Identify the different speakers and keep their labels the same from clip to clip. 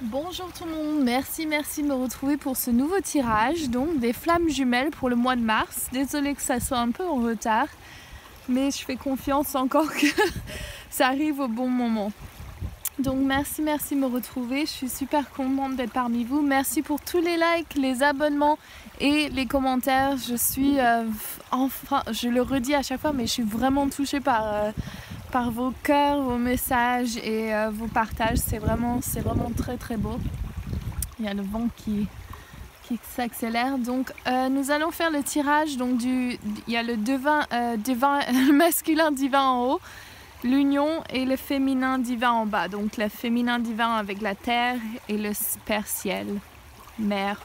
Speaker 1: Bonjour tout le monde, merci de me retrouver pour ce nouveau tirage, donc des flammes jumelles pour le mois de mars. Désolée que ça soit un peu en retard, mais je fais confiance encore que ça arrive au bon moment. Donc merci de me retrouver, je suis super contente d'être parmi vous. Merci pour tous les likes, les abonnements et les commentaires. Je suis, enfin, je le redis à chaque fois, mais je suis vraiment touchée par vos cœurs, vos messages et vos partages. C'est vraiment très beau. Il y a le vent qui s'accélère. Donc nous allons faire le tirage. Donc il y a le le masculin divin en haut, l'union et le féminin divin en bas. Donc le féminin divin avec la terre et le père ciel, mère.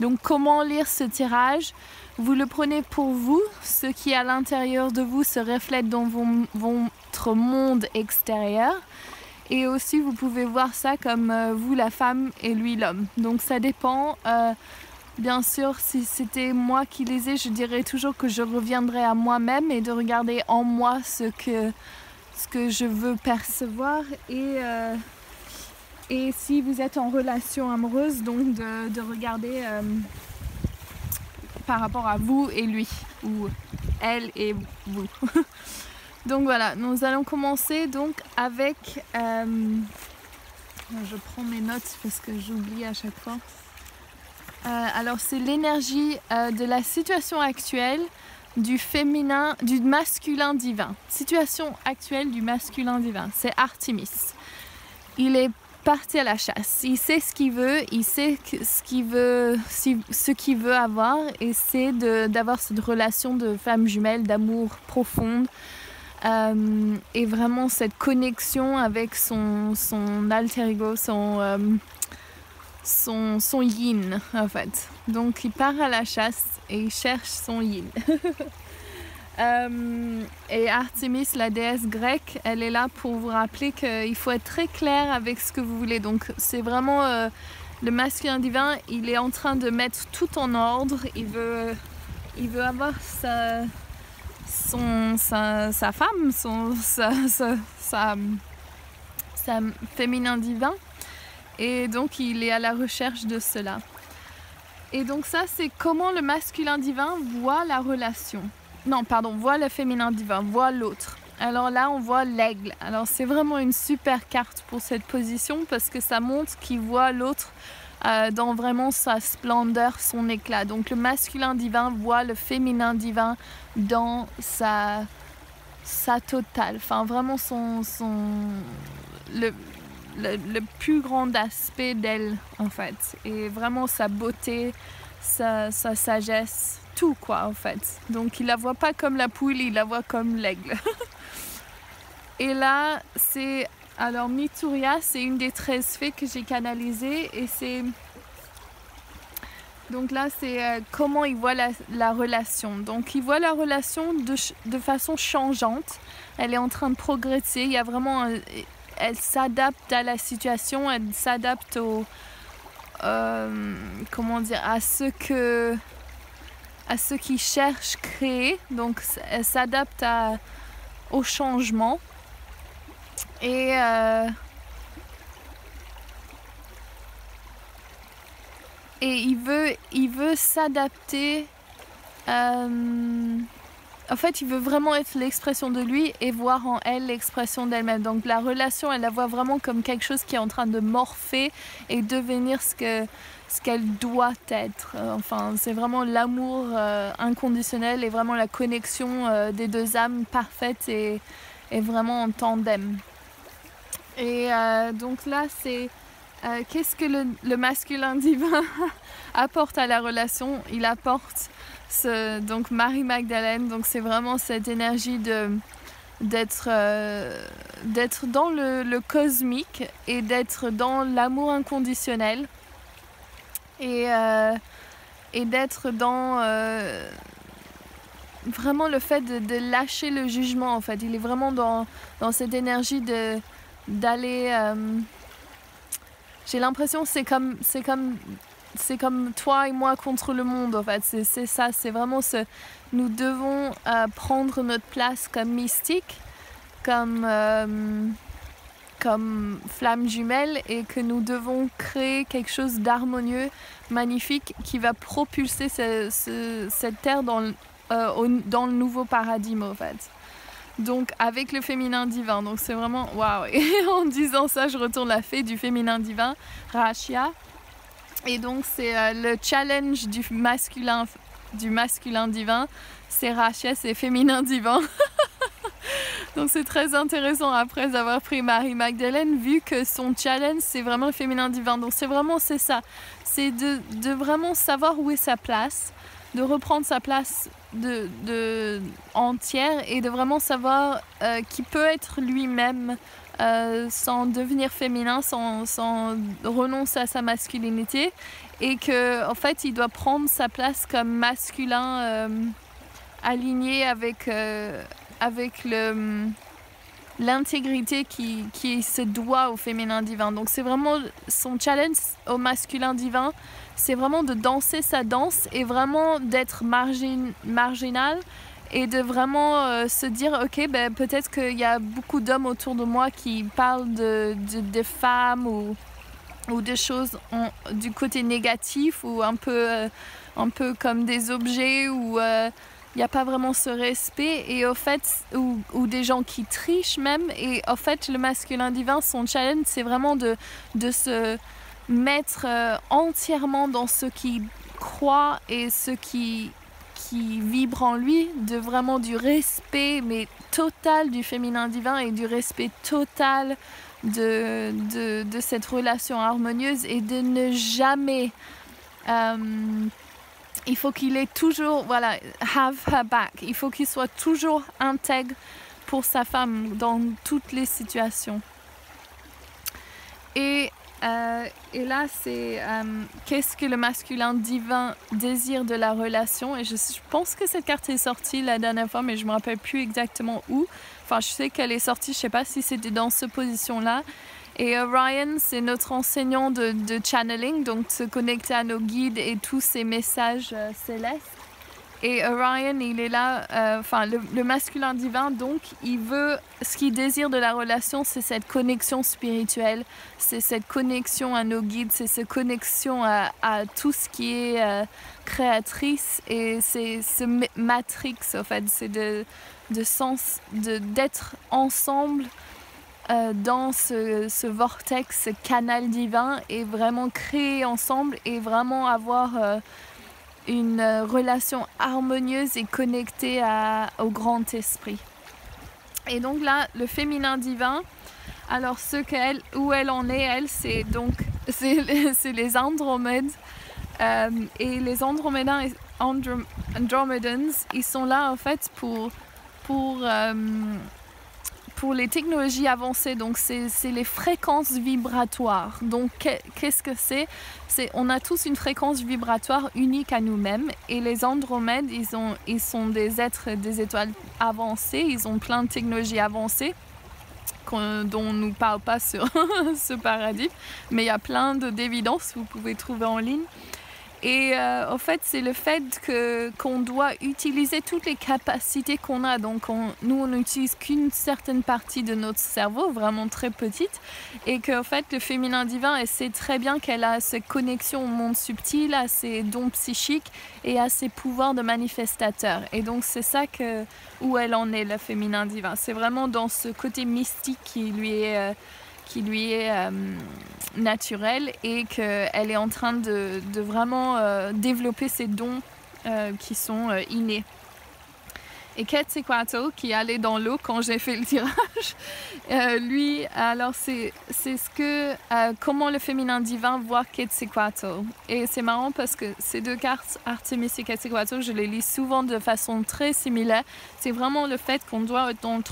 Speaker 1: Donc comment lire ce tirage? Vous le prenez pour vous, ce qui est à l'intérieur de vous se reflète dans votre monde extérieur. Et aussi vous pouvez voir ça comme vous la femme et lui l'homme. Donc ça dépend. Bien sûr, si c'était moi qui lisais, je dirais toujours que je reviendrais à moi-même et de regarder en moi ce que je veux percevoir. Et si vous êtes en relation amoureuse, donc de regarder par rapport à vous et lui, ou elle et vous. Donc voilà, nous allons commencer donc avec... je prends mes notes parce que j'oublie à chaque fois. Alors c'est l'énergie de la situation actuelle du féminin, du masculin divin. Situation actuelle du masculin divin, c'est Artémis. Il est parti à la chasse, il sait ce qu'il veut, il sait ce qu'il veut avoir, et c'est d'avoir cette relation de femme jumelle, d'amour profonde, et vraiment cette connexion avec son alter ego, son yin en fait. Donc il part à la chasse et il cherche son yin. Et Artémis, la déesse grecque, elle est là pour vous rappeler qu'il faut être très clair avec ce que vous voulez. Donc c'est vraiment le masculin divin, il est en train de mettre tout en ordre. Il veut avoir sa femme, sa féminin divin. Et donc il est à la recherche de cela. Et donc ça, c'est comment le masculin divin voit la relation. Non, pardon, voit le féminin divin, voit l'autre. Alors là, on voit l'aigle. Alors c'est vraiment une super carte pour cette position parce que ça montre qu'il voit l'autre dans vraiment sa splendeur, son éclat. Donc le masculin divin voit le féminin divin dans sa totale. Enfin, vraiment le plus grand aspect d'elle, en fait. Et vraiment sa beauté, sa sagesse, tout quoi, en fait. Donc il la voit pas comme la poule, il la voit comme l'aigle. Et là, c'est... Alors Mituria, c'est une des 13 fées que j'ai canalisées, et c'est... Donc là, c'est comment il voit la relation. Donc il voit la relation de façon changeante. Elle est en train de progresser. Il y a vraiment... elle s'adapte à la situation, elle s'adapte comment dire, à ce qu'il cherche créer. Donc elle s'adapte au changement. Et il veut s'adapter. En fait, il veut vraiment être l'expression de lui et voir en elle l'expression d'elle-même. Donc la relation, elle la voit vraiment comme quelque chose qui est en train de morpher et devenir ce qu'elle doit être. Enfin, c'est vraiment l'amour inconditionnel et vraiment la connexion des deux âmes parfaite et vraiment en tandem. Et donc là, c'est qu'est-ce que le masculin divin apporte à la relation? Il apporte donc Marie-Magdalène, donc c'est vraiment cette énergie d'être dans le cosmique et d'être dans l'amour inconditionnel et d'être dans vraiment le fait de lâcher le jugement en fait. Il est vraiment dans cette énergie d'aller... j'ai l'impression que c'est comme toi et moi contre le monde en fait. C'est ça, c'est vraiment nous devons prendre notre place comme mystique, comme comme flammes jumelles et que nous devons créer quelque chose d'harmonieux, magnifique, qui va propulser cette terre dans le nouveau paradigme en fait. Donc avec le féminin divin, donc c'est vraiment waouh. Et en disant ça, je retourne la fée du féminin divin, Rashia. Et donc c'est le challenge du masculin divin, c'est Rashia, c'est féminin divin. Donc c'est très intéressant après avoir pris Marie-Magdalène, vu que son challenge c'est vraiment le féminin divin. Donc c'est ça, c'est de vraiment savoir où est sa place, de reprendre sa place entière et de vraiment savoir qu'il peut être lui-même sans devenir féminin, sans renoncer à sa masculinité, et que en fait il doit prendre sa place comme masculin aligné avec l'intégrité qui se doit au féminin divin. Donc c'est vraiment son challenge au masculin divin, c'est vraiment de danser sa danse et vraiment d'être marginal et de vraiment se dire ok, ben, peut-être qu'il y a beaucoup d'hommes autour de moi qui parlent de femmes ou de choses du côté négatif ou un peu comme des objets ou il n'y a pas vraiment ce respect et au fait ou des gens qui trichent même, et en fait le masculin divin, son challenge c'est vraiment de se mettre entièrement dans ce qu'il croit et ce qui vibre en lui, de vraiment du respect mais total du féminin divin et du respect total de cette relation harmonieuse, et de ne jamais il faut qu'il ait toujours, voilà, have her back. Il faut qu'il soit toujours intègre pour sa femme dans toutes les situations. Et là, c'est qu'est-ce que le masculin divin désire de la relation. Et je pense que cette carte est sortie la dernière fois, mais je ne me rappelle plus exactement où. Enfin, je sais qu'elle est sortie, je ne sais pas si c'était dans cette position-là. Et Orion, c'est notre enseignant de channeling, donc de se connecter à nos guides et tous ces messages célestes. Et Orion, il est là, le masculin divin, donc il veut, ce qu'il désire de la relation, c'est cette connexion spirituelle, c'est cette connexion à nos guides, c'est cette connexion à tout ce qui est créatrice, et c'est ce matrix, en fait, c'est d'être ensemble dans ce vortex, ce canal divin, et vraiment créer ensemble et vraiment avoir une relation harmonieuse et connectée au grand esprit. Et donc là, le féminin divin, alors où elle en est, elle, c'est les Andromèdes. Et les Andromedans, ils sont là en fait pour les technologies avancées, donc c'est les fréquences vibratoires. Donc qu'est-ce que c'est? On a tous une fréquence vibratoire unique à nous-mêmes, et les Andromèdes, ils sont des êtres, des étoiles avancées, ils ont plein de technologies avancées dont on ne nous parle pas sur ce paradigme, mais il y a plein d'évidences que vous pouvez trouver en ligne. Et en fait, c'est le fait qu'on doit utiliser toutes les capacités qu'on a. Donc nous, on n'utilise qu'une certaine partie de notre cerveau, vraiment très petite. Et qu'en fait, le féminin divin, elle sait très bien qu'elle a cette connexion au monde subtil, à ses dons psychiques et à ses pouvoirs de manifestateur. Et donc, c'est ça où elle en est, le féminin divin. C'est vraiment dans ce côté mystique qui lui est naturelle, et qu'elle est en train de vraiment développer ses dons qui sont innés. Et Quetzalcoatl, qui allait dans l'eau quand j'ai fait le tirage, lui, alors c'est comment le féminin divin voit Quetzalcoatl. Et c'est marrant parce que ces deux cartes, Artémis et Quetzalcoatl, je les lis souvent de façon très similaire. C'est vraiment le fait qu'on doit être dans le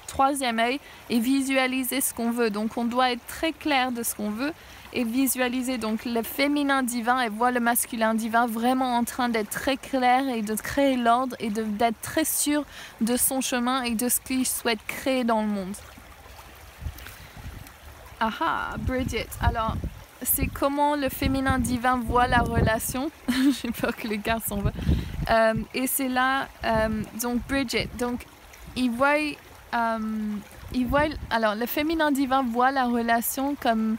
Speaker 1: troisième œil et visualiser ce qu'on veut. Donc on doit être très clair de ce qu'on veut et visualiser. Donc le féminin divin, elle voit le masculin divin vraiment en train d'être très clair et de créer l'ordre et d'être très sûr de son chemin et de ce qu'il souhaite créer dans le monde. Aha, Bridget. Alors, c'est comment le féminin divin voit la relation. J'ai peur que les cartes s'en vont. Et c'est là, donc Bridget. Donc, il voit alors le féminin divin voit la relation comme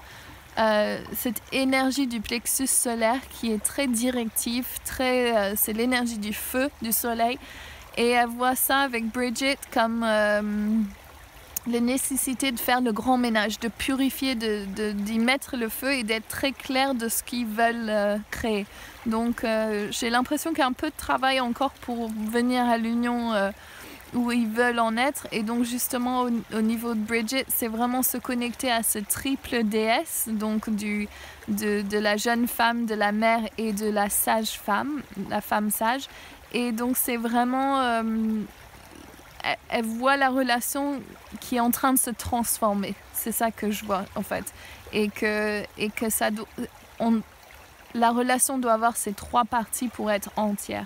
Speaker 1: cette énergie du plexus solaire qui est très directive, c'est l'énergie du feu, du soleil. Et elle voit ça avec Bridget comme la nécessité de faire le grand ménage, de purifier, d'y mettre le feu et d'être très clair de ce qu'ils veulent créer. Donc j'ai l'impression qu'il y a un peu de travail encore pour venir à l'union où ils veulent en être. Et donc justement au niveau de Bridget, c'est vraiment se connecter à ce triple déesse, donc de la jeune femme, de la mère et de la sage femme, la femme sage. Et donc c'est vraiment... elle voit la relation qui est en train de se transformer. C'est ça que je vois en fait. Et que la relation doit avoir ces 3 parties pour être entière.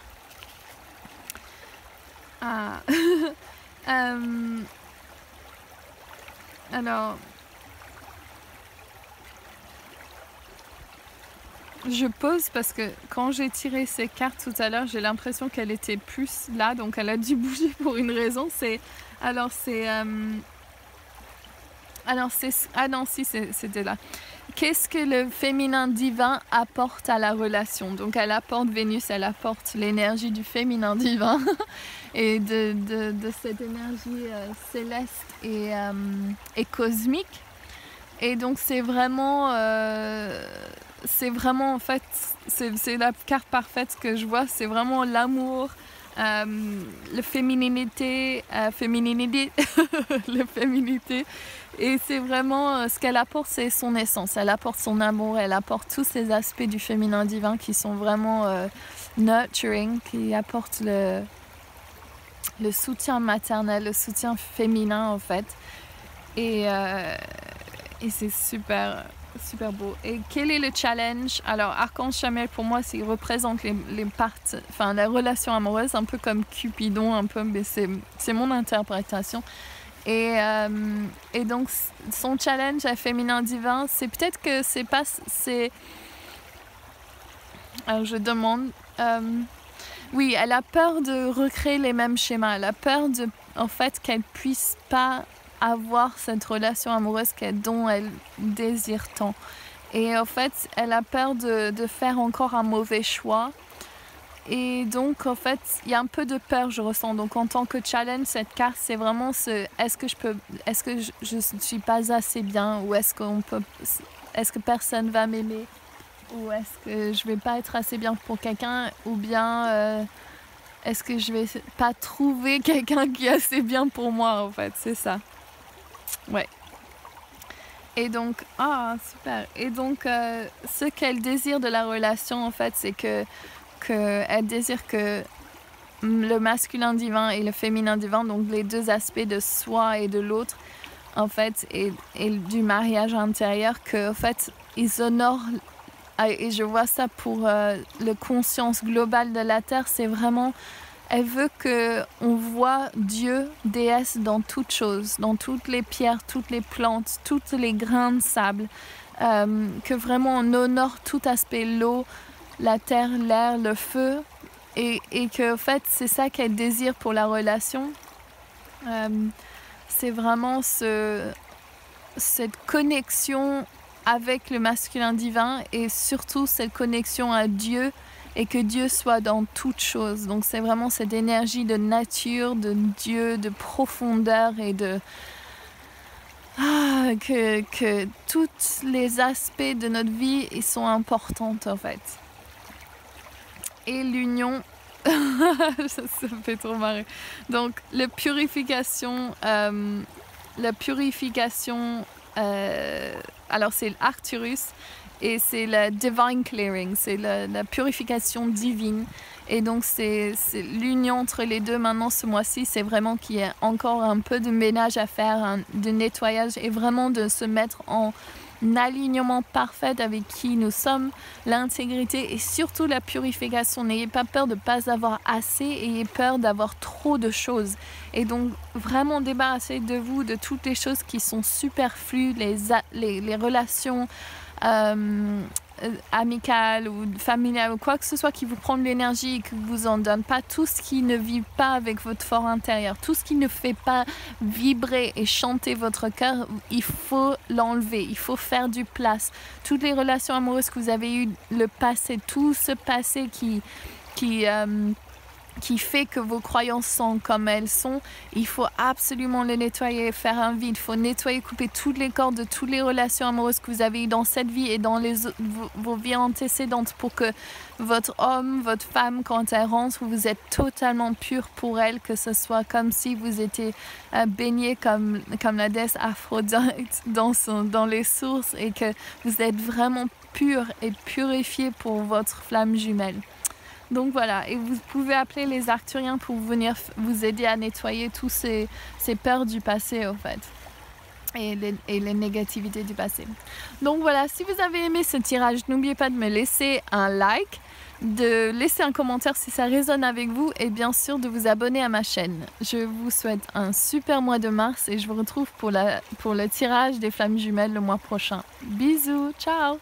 Speaker 1: Ah. Alors, je pose parce que quand j'ai tiré ces cartes tout à l'heure, j'ai l'impression qu'elle était plus là, donc elle a dû bouger pour une raison. Ah non, si, c'était là. Qu'est-ce que le féminin divin apporte à la relation? Donc elle apporte Vénus, elle apporte l'énergie du féminin divin et de cette énergie céleste et cosmique. Et donc c'est vraiment en fait, c'est la carte parfaite que je vois, c'est vraiment l'amour, la fémininité, la féminité. Et c'est vraiment ce qu'elle apporte, c'est son essence, elle apporte son amour, elle apporte tous ces aspects du féminin divin qui sont vraiment nurturing, qui apportent le soutien maternel, le soutien féminin en fait. Et c'est super beau. Et quel est le challenge? Alors, Archange Chamuel, pour moi, il représente les parties, enfin, la relation amoureuse, un peu comme Cupidon, un peu, mais c'est mon interprétation. Et donc, son challenge à féminin divin, c'est peut-être que alors, je demande... oui, elle a peur de recréer les mêmes schémas. Elle a peur en fait, qu'elle puisse pas avoir cette relation amoureuse dont elle désire tant. Et en fait, elle a peur de faire encore un mauvais choix. Et donc, en fait, il y a un peu de peur, je ressens. Donc, en tant que challenge, cette carte, c'est vraiment est-ce que je ne suis pas assez bien, ou est-ce que personne va m'aimer, ou est-ce que je vais pas être assez bien pour quelqu'un, ou bien est-ce que je vais pas trouver quelqu'un qui est assez bien pour moi, en fait, c'est ça. Ouais. Et donc, super. Et donc, ce qu'elle désire de la relation, en fait, c'est qu'elle désire que le masculin divin et le féminin divin, donc les 2 aspects de soi et de l'autre, en fait, et du mariage intérieur, qu'en fait, ils honorent. Et je vois ça pour la conscience globale de la Terre, c'est vraiment... Elle veut qu'on voit Dieu, déesse, dans toutes choses, dans toutes les pierres, toutes les plantes, tous les grains de sable, que vraiment on honore tout aspect, l'eau, la terre, l'air, le feu, et que en fait c'est ça qu'elle désire pour la relation. C'est vraiment cette connexion avec le masculin divin et surtout cette connexion à Dieu, et que Dieu soit dans toutes choses. Donc c'est vraiment cette énergie de nature, de Dieu, de profondeur et que tous les aspects de notre vie ils sont importants en fait. Et l'union, ça me fait trop marrer. Donc la purification, alors c'est l'Arcturus, et c'est la divine clearing, c'est la purification divine. Et donc c'est l'union entre les deux maintenant ce mois-ci, c'est vraiment qu'il y a encore un peu de ménage à faire, de nettoyage, et vraiment de se mettre en alignement parfait avec qui nous sommes, l'intégrité et surtout la purification. N'ayez pas peur de ne pas avoir assez, ayez peur d'avoir trop de choses. Et donc vraiment débarrasser de vous de toutes les choses qui sont superflues, les relations amicale ou familiale ou quoi que ce soit qui vous prend de l'énergie et qui vous en donne pas, tout ce qui ne vit pas avec votre fort intérieur, tout ce qui ne fait pas vibrer et chanter votre cœur, il faut l'enlever, il faut faire du place. Toutes les relations amoureuses que vous avez eues, le passé, tout ce passé qui fait que vos croyances sont comme elles sont, il faut absolument le nettoyer, faire un vide. Il faut nettoyer, couper toutes les cordes de toutes les relations amoureuses que vous avez eues dans cette vie et dans vos vies antécédentes pour que votre homme, votre femme, quand elle rentre, vous êtes totalement pur pour elle, que ce soit comme si vous étiez baigné comme la déesse Aphrodite dans les sources et que vous êtes vraiment pur et purifié pour votre flamme jumelle. Donc voilà, et vous pouvez appeler les Arcturiens pour venir vous aider à nettoyer tous ces peurs du passé, en fait, et les négativités du passé. Donc voilà, si vous avez aimé ce tirage, n'oubliez pas de me laisser un like, de laisser un commentaire si ça résonne avec vous, et bien sûr de vous abonner à ma chaîne. Je vous souhaite un super mois de mars et je vous retrouve pour le tirage des flammes jumelles le mois prochain. Bisous, ciao!